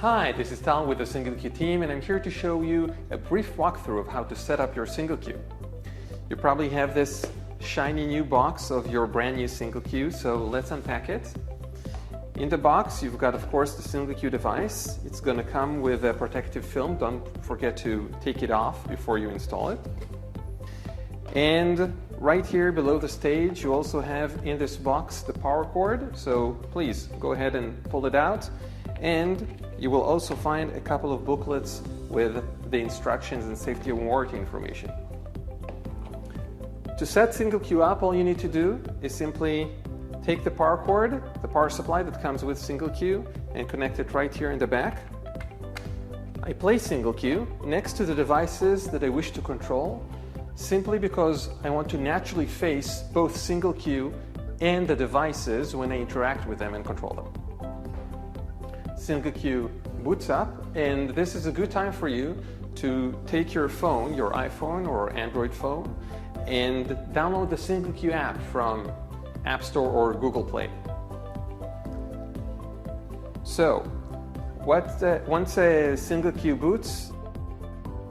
Hi, this is Tal with the singlecue team, and I'm here to show you a brief walkthrough of how to set up your singlecue. You probably have this shiny new box of your brand new singlecue, so let's unpack it. In the box, you've got, of course, the singlecue device. It's going to come with a protective film. Don't forget to take it off before you install it. And right here below the stage, you also have in this box the power cord, so please go ahead and pull it out. And you will also find a couple of booklets with the instructions and safety and warranty information. To set singlecue up, all you need to do is simply take the power cord, the power supply that comes with singlecue, and connect it right here in the back. I place singlecue next to the devices that I wish to control, simply because I want to naturally face both singlecue and the devices when I interact with them and control them. Singlecue boots up, and this is a good time for you to take your phone, your iPhone or Android phone, and download the singlecue app from App Store or Google Play. So, once a singlecue boots,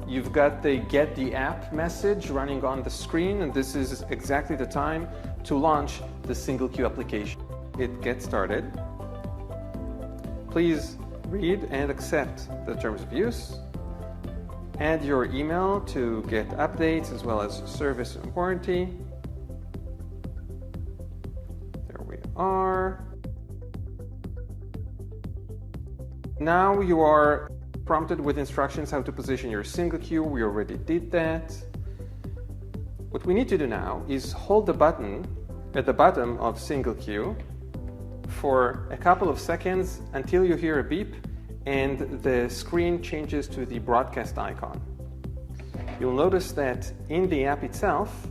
you've got the Get the App message running on the screen, and this is exactly the time to launch the singlecue application. Hit Get Started. Please read and accept the terms of use. Add your email to get updates as well as service and warranty. There we are. Now you are prompted with instructions how to position your singlecue. We already did that. What we need to do now is hold the button at the bottom of singlecue for a couple of seconds until you hear a beep and the screen changes to the broadcast icon. You'll notice that in the app itself,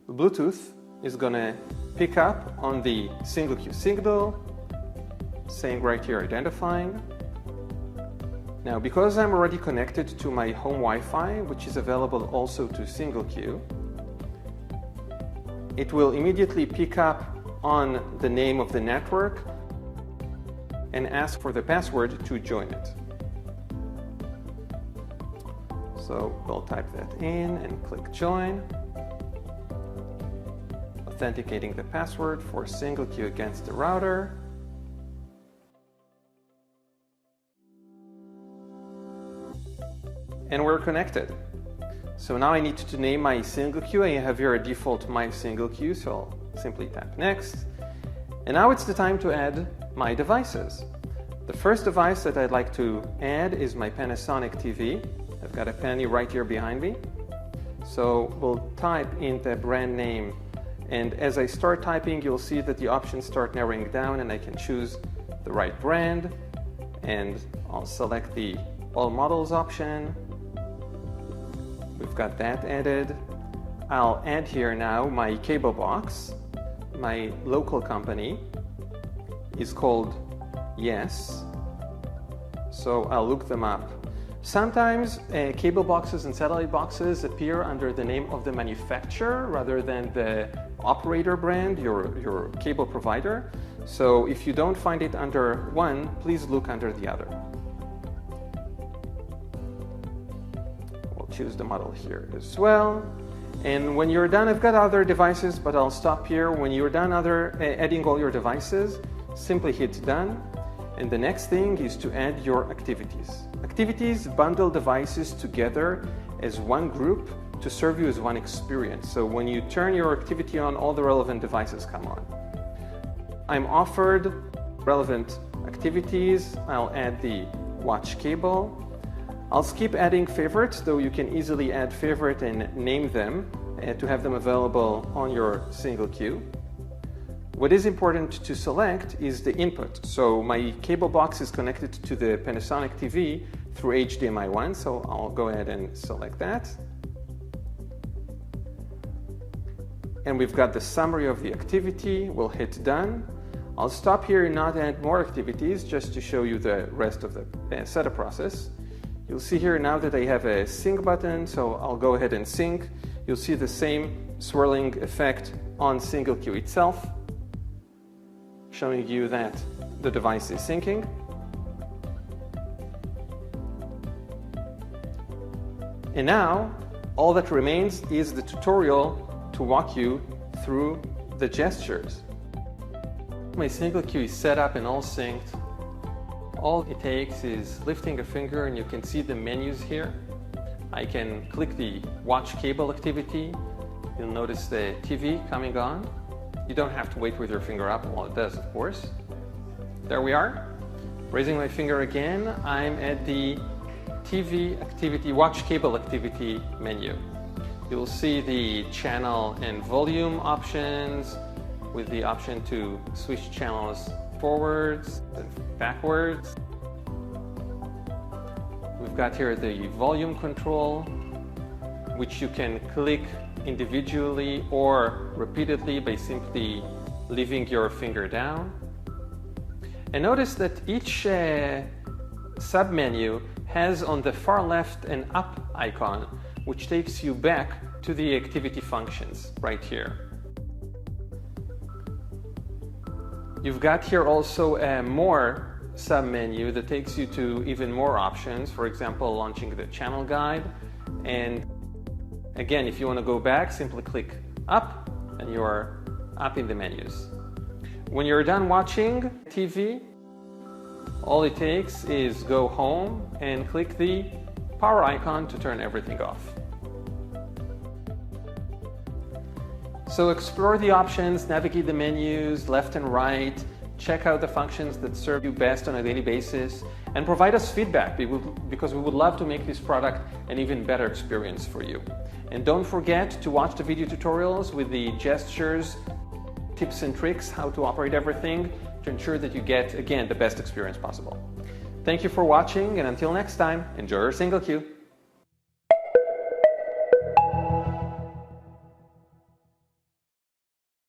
Bluetooth is going to pick up on the singlecue signal, saying right here identifying. Now, because I'm already connected to my home Wi-Fi, which is available also to singlecue, it will immediately pick up on the name of the network and ask for the password to join it. So we'll type that in and click join, authenticating the password for singlecue against the router. And we're connected. So now I need to name my singlecue. I have here a default my singlecue, so I'll simply tap next. And now it's the time to add my devices. The first device that I'd like to add is my Panasonic TV. I've got a Penny right here behind me. So we'll type in the brand name, and as I start typing, you'll see that the options start narrowing down and I can choose the right brand, and I'll select the all models option. We've got that added. I'll add here now my cable box. My local company is called Yes, so I'll look them up. Sometimes cable boxes and satellite boxes appear under the name of the manufacturer rather than the operator brand, your cable provider. So if you don't find it under one, please look under the other. We'll choose the model here as well. And when you're done, I've got other devices, but I'll stop here. When you're done adding all your devices, simply hit done. And the next thing is to add your activities. Activities bundle devices together as one group to serve you as one experience. So when you turn your activity on, all the relevant devices come on. I'm offered relevant activities. I'll add the watch cable. I'll skip adding favorites, though you can easily add favorite and name them to have them available on your singlecue. What is important to select is the input. So my cable box is connected to the Panasonic TV through HDMI 1, so I'll go ahead and select that. And we've got the summary of the activity. We'll hit done. I'll stop here and not add more activities just to show you the rest of the setup process. You'll see here now that I have a sync button, so I'll go ahead and sync. You'll see the same swirling effect on singlecue itself, showing you that the device is syncing. And now, all that remains is the tutorial to walk you through the gestures. My singlecue is set up and all synced. All it takes is lifting a finger and you can see the menus here. I can click the watch cable activity. You'll notice the TV coming on. You don't have to wait with your finger up while it does, of course. There we are. Raising my finger again, I'm at the TV activity, watch cable activity menu. You'll see the channel and volume options with the option to switch channels forwards and backwards. We've got here the volume control, which you can click individually or repeatedly by simply leaving your finger down. And notice that each submenu has on the far left an up icon, which takes you back to the activity functions right here. You've got here also a more submenu that takes you to even more options, for example, launching the channel guide. And again, if you want to go back, simply click up and you're up in the menus. When you're done watching TV, all it takes is go home and click the power icon to turn everything off. So explore the options, navigate the menus left and right, check out the functions that serve you best on a daily basis, and provide us feedback because we would love to make this product an even better experience for you. And don't forget to watch the video tutorials with the gestures, tips and tricks, how to operate everything to ensure that you get, again, the best experience possible. Thank you for watching, and until next time, enjoy your singlecue.